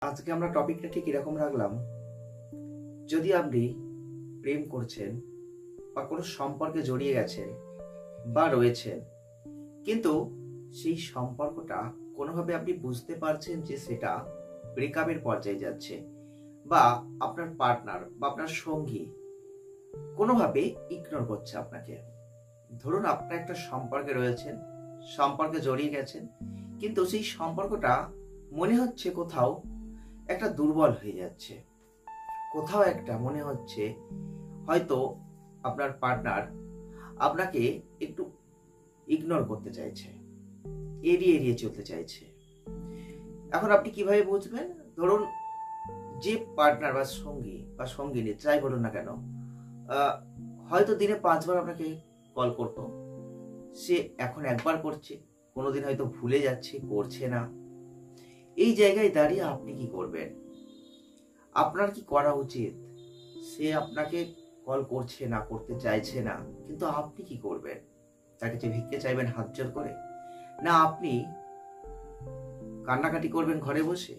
আজকে আমরা টপিকটা ঠিক এরকম রাখলাম, যদি আপনি প্রেম করছেন বা কোনো সম্পর্কে জড়িয়ে গেছেন বা রয়েছেন, কিন্তু সেই সম্পর্কটা কোনোভাবে আপনি বুঝতে পারছেন যে সেটা ব্রেকআপের পর্যায়ে যাচ্ছে, বা আপনার পার্টনার বা আপনার সঙ্গী কোনোভাবে ইগনোর করছে আপনাকে। ধরুন আপনার একটা সম্পর্কে রয়েছেন, সম্পর্কে জড়িয়ে গেছেন, কিন্তু সেই সম্পর্কটা মনে হচ্ছে কোথাও একটা দুর্বল হয়ে যাচ্ছে, কোথাও একটা মনে হচ্ছে হয়তো আপনার পার্টনার আপনাকে একটু ইগনোর করতে চাইছে, এড়িয়ে এড়িয়ে চলতে চাইছে। এখন আপনি কিভাবে বুঝবেন? ধরুন যে পার্টনার বা সঙ্গী বা সঙ্গিনী যাই বলুন না কেন, হয়তো দিনে 5 বার আপনাকে কল করতো, সে এখন একবার করছে, কোনোদিন হয়তো ভুলে যাচ্ছে, করছে না। এই জায়গায় দাঁড়িয়ে আপনি কি করবেন? আপনার কি করা উচিত? সে আপনাকে কল করছে না, করতে চাইছে না, কিন্তু আপনি কি করবেন? তাকে যে ভিক্ষে চাইবেন হাত জোর করে? না আপনি কান্নাকাটি করবেন ঘরে বসে?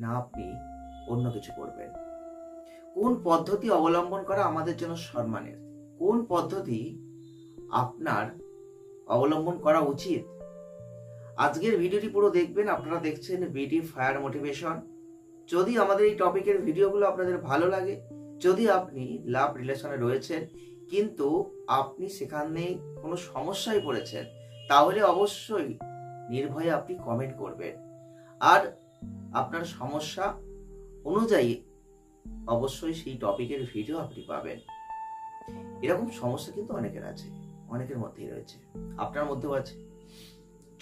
না আপনি অন্য কিছু করবেন? কোন পদ্ধতি অবলম্বন করা আমাদের জন্য সম্মানের? কোন পদ্ধতি আপনার অবলম্বন করা উচিত? আজকের ভিডিওটি পুরো দেখবেন। আপনারা দেখছেন বিডি ফায়ার মোটিভেশন। যদি আমাদের এই টপিকের ভিডিওগুলো আপনাদের ভালো লাগে, যদি আপনি লাভ রিলেশনে রয়েছেন কিন্তু আপনি সেখানে কোনো সমস্যায় পড়েছেন, তাহলে অবশ্যই নির্ভয়ে আপনি কমেন্ট করবেন, আর আপনার সমস্যা অনুযায়ী অবশ্যই সেই টপিকের ভিডিও আপনি পাবেন। এরকম সমস্যা কিন্তু অনেকের আছে, অনেকের মধ্যেই রয়েছে, আপনার মধ্যেও আছে।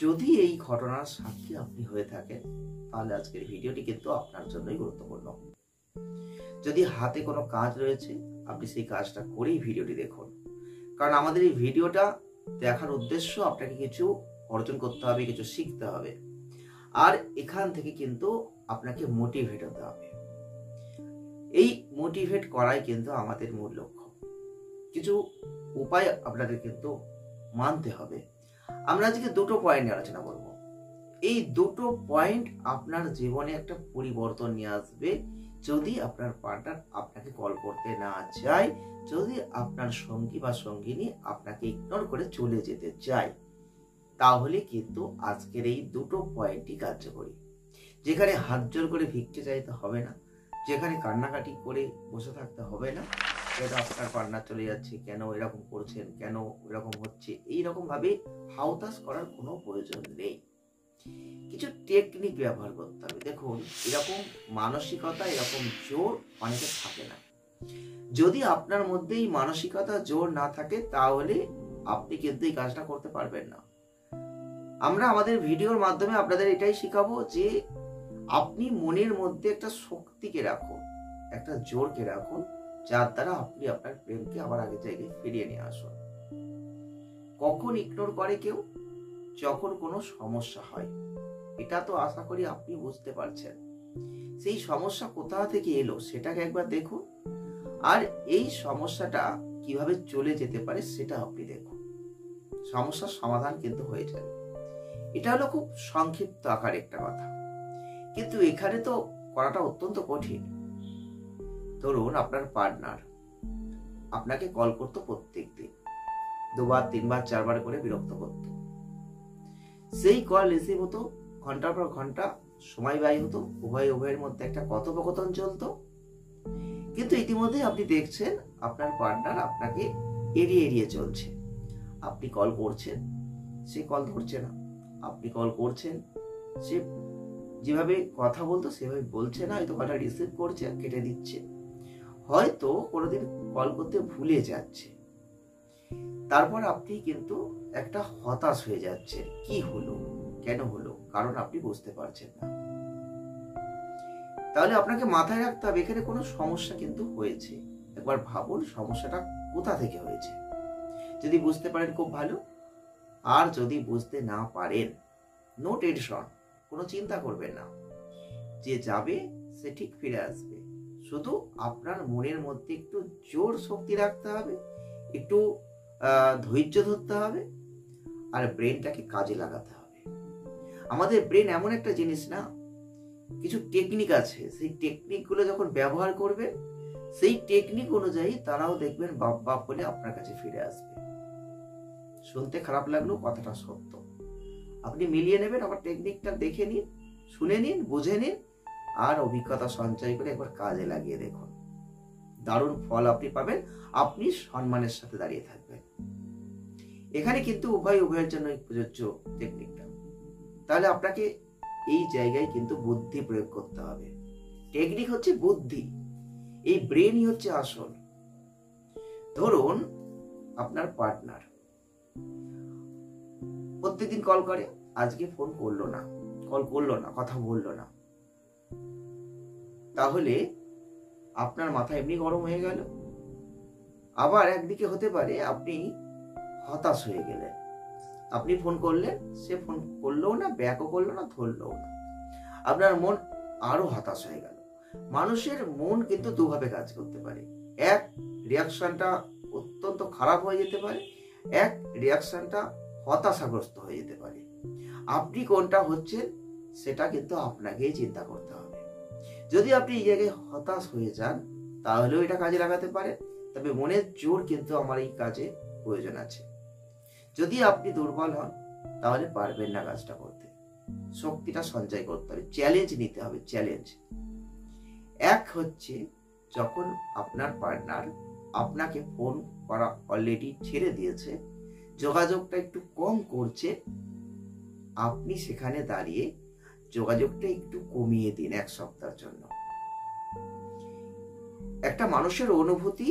যদি এই ঘটনার সাক্ষী আপনি হয়ে থাকেন, তাহলে আজকের ভিডিওটি কিন্তু আপনার জন্যই গুরুত্বপূর্ণ। যদি হাতে কোনো কাজ রয়েছে, আপনি সেই কাজটা করেই ভিডিওটি দেখুন, কারণ আমাদের এই ভিডিওটা দেখার উদ্দেশ্য আপনাকে কিছু অর্জন করতে হবে, কিছু শিখতে হবে, আর এখান থেকে কিন্তু আপনাকে মোটিভেট হতে হবে। এই মোটিভেট করাই কিন্তু আমাদের মূল লক্ষ্য। কিছু উপায় আপনাদের কিন্তু মানতে হবে। আমরা আজকে দুটো পয়েন্ট নিয়ে আলোচনা করব। এই দুটো পয়েন্ট আপনার জীবনে একটা পরিবর্তন নিয়ে আসবে। যদি আপনার পার্টনার আপনাকে কল করতে না চায়, যদি আপনার সঙ্গী বা সঙ্গিনী আপনাকে ইগনোর করে চলে যেতে চায়, তাহলে কিন্তু আজকের এই দুটো পয়েন্টই কার্যকরী। যেখানে হাত জোর করে ভিক্ষে চাইতে হবে না, যেখানে কান্নাকাটি করে বসে থাকতে হবে না, সেটা আপনার পার্টনার চলে যাচ্ছে, কেন এরকম করছেন, কেন এরকম হচ্ছে, এইরকম ভাবে হাউতাস করার কোনো প্রয়োজন নেই। কিছু টেকনিক ব্যবহার করতে হবে। দেখুন, এরকম মানসিকতা, এরকম জোর অনেকে থাকে না। যদি আপনার মধ্যে এই মানসিকতা জোর না থাকে, তাহলে আপনি কিন্তু এই কাজটা করতে পারবেন না। আমরা আমাদের ভিডিওর মাধ্যমে আপনাদের এটাই শিখাবো যে আপনি মনের মধ্যে একটা শক্তিকে রাখুন, একটা জোরকে রাখুন, যার দ্বারা আপনি আপনার প্রেমকে আবার আগের জায়গায় ফিরিয়ে নিয়ে আসুন। কখন ইগনোর করে কেউ? যখন কোনো সমস্যা হয়। এটা তো আশা করি আপনি বুঝতে পারছেন। সেই সমস্যা কোথা থেকে এলো সেটাকে একবার দেখুন, আর এই সমস্যাটা কিভাবে চলে যেতে পারে সেটা আপনি দেখুন। সমস্যার সমাধান কিন্তু হয়ে যাবে। এটা হলো খুব সংক্ষিপ্ত আকার একটা কথা, কিন্তু এখানে তো করাটা অত্যন্ত কঠিন। ধরুন আপনার পার্টনার আপনাকে কল করতো প্রত্যেক দিন, 2 বার 3 বার 4 বার করে বিরক্ত করতো। সেই কল রিসিভ হতো, ঘন্টার পর ঘন্টা সময় ব্যয় হতো, উভয়ের মধ্যে একটা কথোপকথন চলতো। কিন্তু ইতিমধ্যে আপনি দেখছেন আপনার পার্টনার আপনাকে এড়িয়ে এড়িয়ে চলছে। আপনি কল করছেন, সে কল ধরছে না। আপনি কল করছেন, সে যেভাবে কথা বলতো সেভাবে বলছে না, হয়তো কলটা রিসিভ করছে আর কেটে দিচ্ছে, হয়তো কোনোদিন কল করতে ভুলে যাচ্ছে। তারপর আপনি কিন্তু একটা হতাশ হয়ে যাচ্ছে, কি হলো, কেন হলো, কারণ আপনি বুঝতে পারছেন না। তাহলে আপনাকে মাথায় রাখতে হবে এখানে কোনো সমস্যা কিন্তু হয়েছে। একবার ভাবুন সমস্যাটা কোথা থেকে হয়েছে। যদি বুঝতে পারেন খুব ভালো, আর যদি বুঝতে না পারেন, নো টেনশন, কোনো চিন্তা করবেন না। যে যাবে সে ঠিক ফিরে আসবে। শুধু আপনার মনের মধ্যে একটু জোর শক্তি রাখতে হবে, একটু ধৈর্য ধরতে হবে, আর ব্রেনটাকে কাজে লাগাতে হবে। আমাদের ব্রেন এমন একটা জিনিস না কিছু টেকনিক আছে, সেই টেকনিকগুলো যখন ব্যবহার করবে, সেই টেকনিক অনুযায়ী তারাও দেখবেন বাপ বাপ বলে আপনার কাছে ফিরে আসবে। শুনতে খারাপ লাগলেও কথাটা সত্য। আপনি মিলিয়ে নেবেন, আবার টেকনিকটা দেখে নিন, শুনে নিন, বুঝে নিন, আর অভিজ্ঞতা সঞ্চয় করে একবার কাজে লাগিয়ে দেখুন। দারুণ ফল আপনি পাবেন, আপনি সম্মানের সাথে দাঁড়িয়ে থাকবেন। এখানে কিন্তু উভয়ের জন্য প্রযোজ্য টেকনিকটা। তাহলে আপনাকে এই জায়গায় কিন্তু বুদ্ধি প্রয়োগ করতে হবে। টেকনিক হচ্ছে বুদ্ধি, এই ব্রেনই হচ্ছে আসল। ধরুন আপনার পার্টনার প্রত্যেকদিন কল করে, আজকে ফোন করলো না, কথা বললো না, তাহলে আপনার মাথা এমনি গরম হয়ে গেল। আবার একদিকে হতে পারে আপনি হতাশ হয়ে গেলেন, আপনি ফোন করলেন, সে ফোন করলো না, ব্যাকও করলো না, ধরলো না, আপনার মন আরো হতাশ হয়ে গেল। মানুষের মন কিন্তু দুভাবে কাজ করতে পারে, এক রিয়াকশনটা অত্যন্ত খারাপ হয়ে যেতে পারে, এক রিয়াকশনটা হতাশাগ্রস্ত হয়ে যেতে পারে। আপনি কোনটা হচ্ছেন সেটা কিন্তু আপনাকেই চিন্তা করতে হবে। যদি আপনি এই জায়গায় হতাশ হয়ে যান তাহলেও এটা কাজে লাগাতে পারেন, তবে মনের জোর কিন্তু আমার এই কাজে প্রয়োজন আছে। যদি আপনি দুর্বল হন তাহলে পারবেন না কাজটা করতে, শক্তিটা সঞ্চয় করতে হবে, চ্যালেঞ্জ নিতে হবে, চ্যালেঞ্জ। এক হচ্ছে যখন আপনার পার্টনার আপনাকে ফোন করা অলরেডি ছেড়ে দিয়েছে, যোগাযোগটা একটু কম করছে, আপনি সেখানে দাঁড়িয়ে যোগাযোগটা একটু কমিয়ে দিন এক সপ্তাহের জন্য। একটা মানুষের অনুভূতি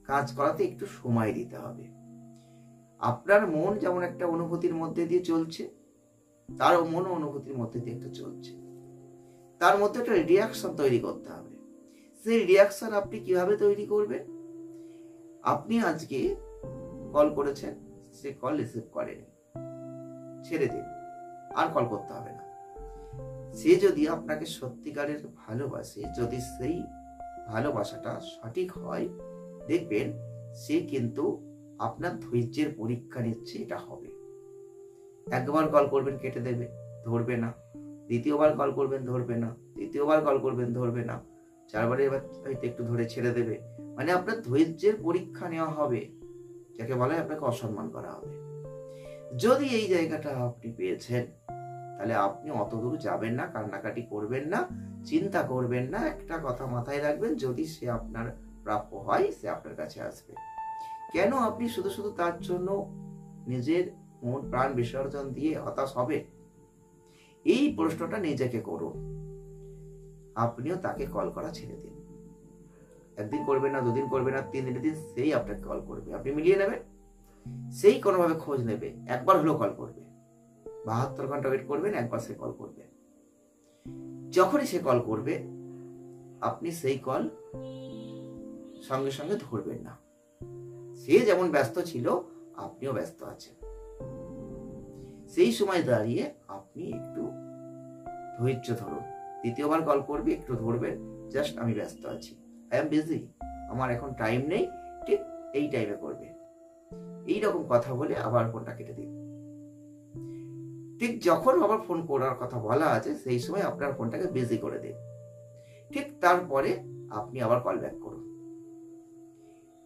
কাজ করাতে একটু সময় দিতে হবে। আপনার মন যেমন একটা অনুভূতির মধ্যে দিয়ে চলছে, তার মন অনুভূতির মধ্যে দিয়ে একটা চলছে, তার মধ্যে একটা রিয়াকশন তৈরি করতে হবে। সেই রিয়াকশন আপনি কিভাবে তৈরি করবেন? আপনি আজকে কল করেছেন, সে কল রিসিভ করেনি, ছেড়ে দিন, আর কল করতে হবে না। সে যদি আপনাকে সত্যিকারের ভালোবাসে, যদি সেই ভালোবাসাটা সঠিক হয়, দেখবেন সে কিন্তু আপনার ধৈর্যের পরীক্ষা নিচ্ছে, এটা হবে। একবার কল করবেন কেটে দেবে, ধরবে না, দ্বিতীয়বার কল করবেন ধরবে না, তৃতীয়বার কল করবেন ধরবে না, চারবারে এবার হয়তো একটু ধরে ছেড়ে দেবে। মানে আপনার ধৈর্যের পরীক্ষা নেওয়া হবে, যাকে বলা হয় আপনাকে অসম্মান করা হবে। যদি এই জায়গাটা আপনি পেয়েছেন তাহলে আপনি অত দূর যাবেন না, কান্নাকাটি করবেন না, চিন্তা করবেন না। একটা কথা মাথায় রাখবেন, যদি সে আপনার প্রাপ্য হয় সে আপনার কাছে আসবে। কেন আপনি শুধু শুধু তার জন্য নিজের মন প্রাণ বিসর্জন দিয়ে হতাশ হবে? এই প্রশ্নটা নিজেকে করুন। আপনিও তাকে কল করা ছেড়ে দিন। একদিন করবেন না, দুদিন করবেন না, 3 দিনের দিন সেই আপনাকে কল করবে, আপনি মিলিয়ে নেবেন, সেই কোনোভাবে খোঁজ নেবে, একবার হলেও কল করবে। 72 ঘন্টা ওয়েট করবেন, একবার সে কল করবে। যখনই সে কল করবে আপনি সেই কল সঙ্গে সঙ্গে ধরবেন না। সে যেমন ব্যস্ত ছিল আপনিও ব্যস্ত আছেন, সেই সময় দাঁড়িয়ে আপনি একটু ধৈর্য ধরুন। দ্বিতীয়বার কল করবে, একটু ধরবেন, জাস্ট আমি ব্যস্ত আছি, আই এম বিজি, আমার এখন টাইম নেই, ঠিক এই টাইমে করবে, এইরকম কথা বলে আবার ফোনটা কেটে দিন। ঠিক যখন আবার ফোন করার কথা বলা আছে সেই সময় আপনার ফোনটাকে বিজি করে দিন। ঠিক তারপরে আপনি আবার কল ব্যাক করুন।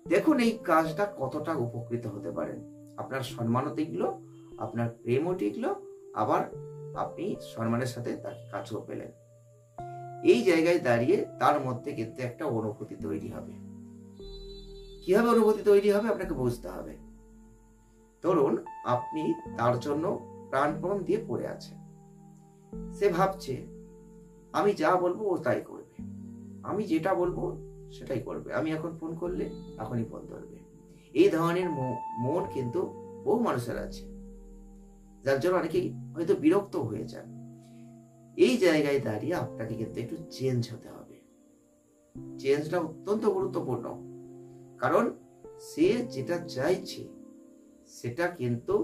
দেখুন এই কাজটা কতটা উপকৃত হতে পারেন। আপনার সম্মানও টিকলো, আপনার প্রেমও টিকলো, আবার আপনি সম্মানের সাথে তার কাছেও পেলেন। এই জায়গায় দাঁড়িয়ে তার মধ্যে কিন্তু একটা অনুভূতি তৈরি হবে। কিভাবে অনুভূতি তৈরি হবে আপনাকে বুঝতে হবে। ধরুন আপনি তার জন্য প্রাণপণ দিয়ে পড়ে আছে, সে ভাবছে আমি যা বলবো ও তাই করবে, আমি যেটা বলবো সেটাই করবে, আমি এখন ফোন করলে এখনই ফোন ধরবে। এই ধরনের মন কিন্তু বহু মানুষের আছে, যার জন্য অনেকেই হয়তো বিরক্ত হয়ে যান। এই জায়গায় দাঁড়িয়ে আপনাকে কিন্তু একটু চেঞ্জ হতে হবে। চেঞ্জটা অত্যন্ত গুরুত্বপূর্ণ, কারণ সে যেটা চাইছে সেটা কিন্তু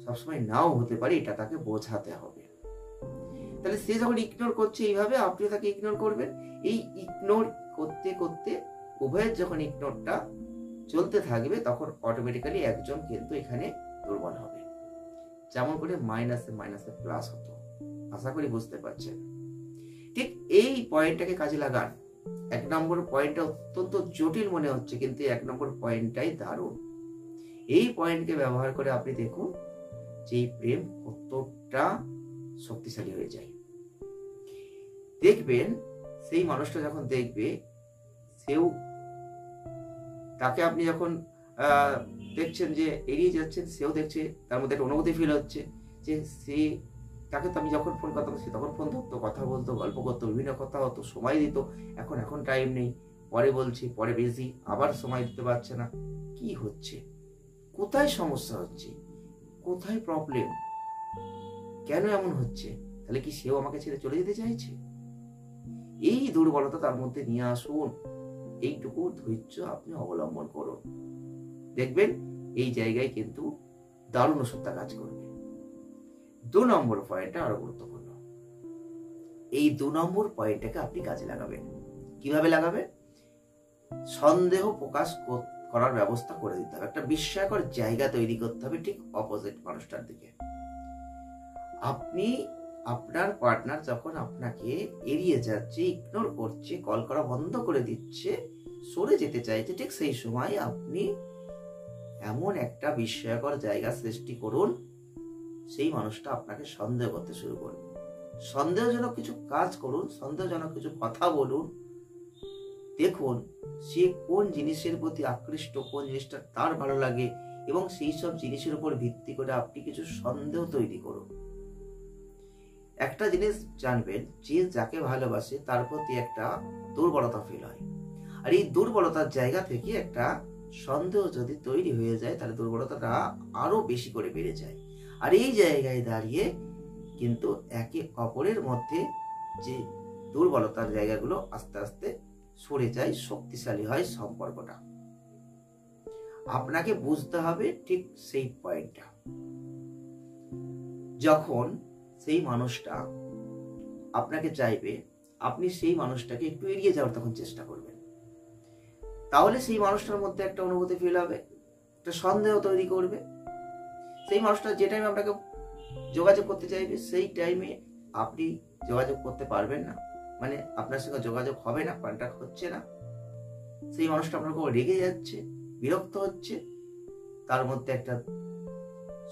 সবসময় নাও হতে পারে, এটা তাকে বোঝাতে হবে। তাহলে সে যখন ইগনোর করছে এইভাবে, আপনিও তাকে ইগনোর করবেন। এই ইগনোর করতে করতে উভয়ের যখন ইগনোরটা চলতে থাকবে তখন অটোমেটিক্যালি একজন কিন্তু এখানে দুর্বল হবে। যেমন করে মাইনাসে মাইনাসে প্লাস হতো, আশা করি বুঝতে পারছেন। ঠিক এই পয়েন্টটাকে কাজে লাগান। 1 নম্বর পয়েন্টটা অত্যন্ত জটিল মনে হচ্ছে, কিন্তু 1 নম্বর পয়েন্টটাই দারুণ। এই পয়েন্টকে ব্যবহার করে আপনি দেখুন যে এই প্রেম কতটা শক্তিশালী হয়ে যায়। দেখবেন সেই মানুষটা যখন দেখবে, তাকে আপনি যখন দেখছেন যে এড়িয়ে যাচ্ছেন, সেও দেখছে, তার মধ্যে একটা অনুভূতি ফিল হচ্ছে যে তাকে তো আমি যখন ফোন করতাম সে তখন ফোন ধরতো, কথা বলতো, গল্প করতো, বিভিন্ন কথা হতো, সময় দিত। এখন টাইম নেই, পরে বলছি, পরে বিজি, আবার সময় দিতে পারছে না। কি হচ্ছে? কোথায় সমস্যা হচ্ছে? কোথায় প্রবলেম? কেন এমন হচ্ছে? তাহলে কি সেও আমাকে ছেড়ে চলে যেতে চাইছে? এই দুর্বলতা তার মধ্যে নিয়ে আসুন। এইটুকু ধৈর্য আপনি অবলম্বন করুন, দেখবেন এই জায়গায় কিন্তু দারুণ ওষুধটা কাজ করবে। 2 নম্বর পয়েন্টটা আরো গুরুত্বপূর্ণ। এই 2 নম্বর পয়েন্টটাকে আপনি কাজে লাগাবেন। কিভাবে লাগাবেন? সন্দেহ প্রকাশ করার ব্যবস্থা করে দিতে হবে, একটা বিস্ময়কর জায়গা তৈরি করতে হবে ঠিক অপোজিট মানুষটার দিকে। আপনি, আপনার পার্টনার যখন আপনাকে এড়িয়ে যাচ্ছে, ইগনোর করছে, কল করা বন্ধ করে দিচ্ছে, সরে যেতে চাইছে, ঠিক সেই সময় আপনি এমন একটা বিস্ময়কর জায়গা সৃষ্টি করুন, সেই মানুষটা আপনাকে সন্দেহ করতে শুরু করবে। সন্দেহজনক কিছু কাজ করুন, সন্দেহজনক কিছু কথা বলুন, দেখুন সে কোন জিনিসের প্রতি আকৃষ্ট, কোন জিনিসটা তার ভালো লাগে, এবং সেই সব জিনিসের উপর ভিত্তি করে আপনি কিছু সন্দেহ তৈরি করুন। একটা জিনিস জানবেন, যে যাকে ভালোবাসে তার প্রতি একটা দুর্বলতা ফিল হয়, আর এই দুর্বলতার জায়গা থেকে একটা সন্দেহ যদি তৈরি হয়ে যায়, তাহলে দুর্বলতাটা আরো বেশি করে বেড়ে যায়। আর এই জায়গায় দাঁড়িয়ে কিন্তু একে অপরের মধ্যে যে দুর্বলতার জায়গাগুলো আস্তে আস্তে সরে যায়, শক্তিশালী হয় সম্পর্কটা। আপনাকে বুঝতে হবে ঠিক সেই পয়েন্টটা। যখন সেই মানুষটা আপনাকে চাইবে, আপনি সেই মানুষটাকে একটু এড়িয়ে যাওয়ার তখন চেষ্টা করবেন। তাহলে সেই মানুষটার মধ্যে একটা অনুভূতি ফিল হবে, একটা সন্দেহ তৈরি করবে। সেই মানুষটা যে টাইমে আপনাকে যোগাযোগ করতে চাইবে, সেই টাইমে আপনি যোগাযোগ করতে পারবেন না, মানে আপনার সঙ্গে যোগাযোগ হবে না, কন্ট্যাক্ট হচ্ছে না। সেই মানুষটা আপনার উপর রেগে যাচ্ছে, বিরক্ত হচ্ছে, তার মধ্যে একটা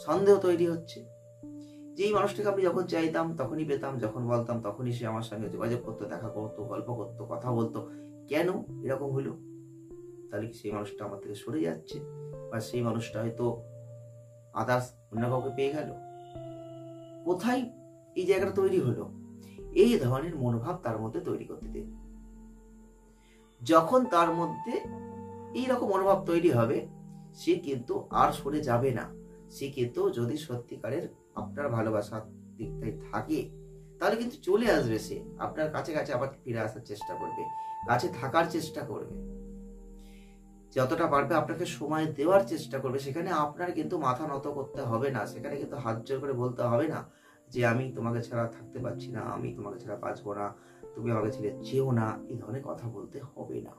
সন্দেহ তৈরি হচ্ছে। যেই মানুষটাকে আপনি যখন চাইতাম তখনই পেতাম, যখন বলতাম তখনই সে আমার সঙ্গে যোগাযোগ করতো, দেখা করতো, গল্প করতো, কথা বলতো, কেন এরকম হলো? তাহলে কি সেই মানুষটা আমার থেকে সরে যাচ্ছে, বা সেই মানুষটা হয়তো আদার্স অন্য কাউকে পেয়ে গেল? কোথায় এই জায়গাটা তৈরি হলো? এই ধরনের মনোভাব তার মধ্যে তৈরি করতে দিন। যখন তার মধ্যে এইরকম মনোভাব তৈরি হবে, সে কিন্তু আর সরে যাবে না। সে কিন্তু যদি সত্যিকারের আপনার ভালোবাসার দিকটাই থাকে, তাহলে কিন্তু চলে আসবে, সে আপনার কাছে কাছে আবার ফিরে আসার চেষ্টা করবে, কাছে থাকার চেষ্টা করবে, যতটা পারবে আপনাকে সময় দেওয়ার চেষ্টা করবে। সেখানে আপনার কিন্তু মাথা নত করতে হবে না, সেখানে কিন্তু হাত জোর করে বলতে হবে না যে আমি তোমাকে ছাড়া থাকতে পারছি না, আমি তোমাকে ছাড়া বাঁচবো না, তুমি আমাকে ছেড়ে যেও না, এই ধরনের কথা বলতে হবে না।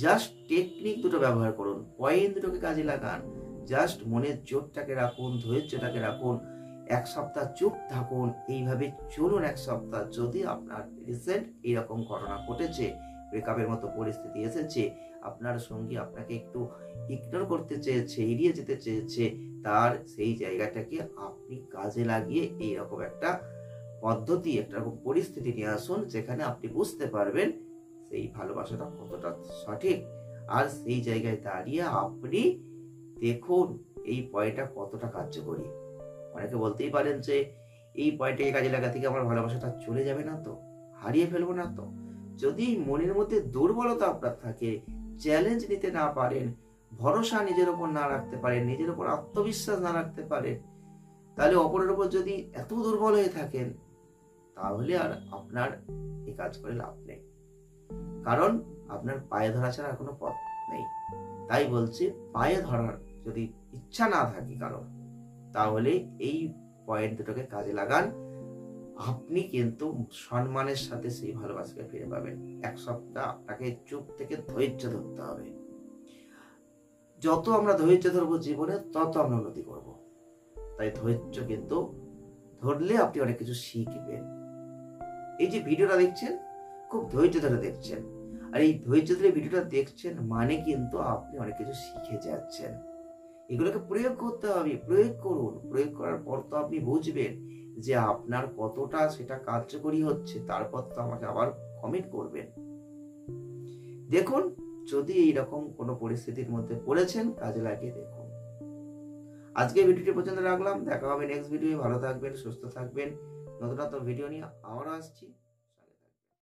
জাস্ট টেকনিক দুটো ব্যবহার করুন, পয়েন্ট দুটোকে কাজে লাগান। জাস্ট মনের জোরটাকে রাখুন, ধৈর্যটাকে রাখুন, 1 সপ্তাহ চুপ থাকুন, এইভাবে চলুন 1 সপ্তাহ। যদি আপনার রিসেন্ট এরকম ঘটনা ঘটেছে, ব্রেকআপের মতো পরিস্থিতি এসেছে, আপনার সঙ্গী আপনাকে একটু ইগনোর করতে চেয়েছে, এড়িয়ে যেতে চেয়েছে, তার সেই জায়গাটাকে আপনি কাজে লাগিয়ে এইরকম একটা পদ্ধতি, একটা রকম পরিস্থিতি নিয়ে আসুন, যেখানে আপনি বুঝতে পারবেন সেই ভালোবাসাটা কতটা সঠিক। আর সেই জায়গায় দাঁড়িয়ে আপনি দেখুন এই পয়েন্টটা কতটা কার্যকরী। অনেকে বলতেই পারেন যে এই পয়েন্টটাকে কাজে লাগা থেকে আমার ভালোবাসাটা চলে যাবে না তো, হারিয়ে ফেলবো না তো? যদি মনের মধ্যে দুর্বলতা আপনার থাকে, চ্যালেঞ্জ নিতে না পারেন, ভরসা নিজের উপর না রাখতে পারেন, নিজের উপর আত্মবিশ্বাস না রাখতে পারেন, তাহলে অপরের উপর যদি এত দুর্বল হয়ে থাকেন, তাহলে আর আপনার এই কাজ করে লাভ নেই, কারণ আপনার পায়ে ধরা ছাড়া কোনো পথ নেই। তাই বলছি, পায়ে ধরার যদি ইচ্ছা না থাকে কারণ, তাহলে এই পয়েন্ট দুটোকে কাজে লাগান। আপনি কিন্তু সম্মানের সাথে সেই ভালোবাসাকে ফিরে পাবেন। 1 সপ্তাহ আপনাকে চুপ থেকে ধৈর্য ধরতে হবে। যত আমরা ধৈর্য ধরবো জীবনে, তত আমরা উন্নতি করব। তাই ধৈর্য কিন্তু ধরলে আপনি অনেক কিছু শিখবেন। এই যে ভিডিওটা দেখছেন, খুব ধৈর্য ধরে দেখছেন, আর এই ধৈর্য ধরে ভিডিওটা দেখছেন মানে কিন্তু আপনি অনেক কিছু শিখে যাচ্ছেন। এগুলোকে প্রয়োগ করতে হবে, প্রয়োগ করুন। প্রয়োগ করার পর তো আপনি বুঝবেন যে আপনার কতটা সেটা কার্যকরী হচ্ছে, তারপর তো আমাকে আবার কমেন্ট করবেন। দেখুন, যদি এইরকম কোনো পরিস্থিতির মধ্যে পড়েছেন, কাজে লাগিয়ে দেখুন। আজকে ভিডিওটি পর্যন্ত রাখলাম, দেখা হবে নেক্সট ভিডিও। ভালো থাকবেন, সুস্থ থাকবেন, নতুন নতুন ভিডিও নিয়ে আবারও আসছি।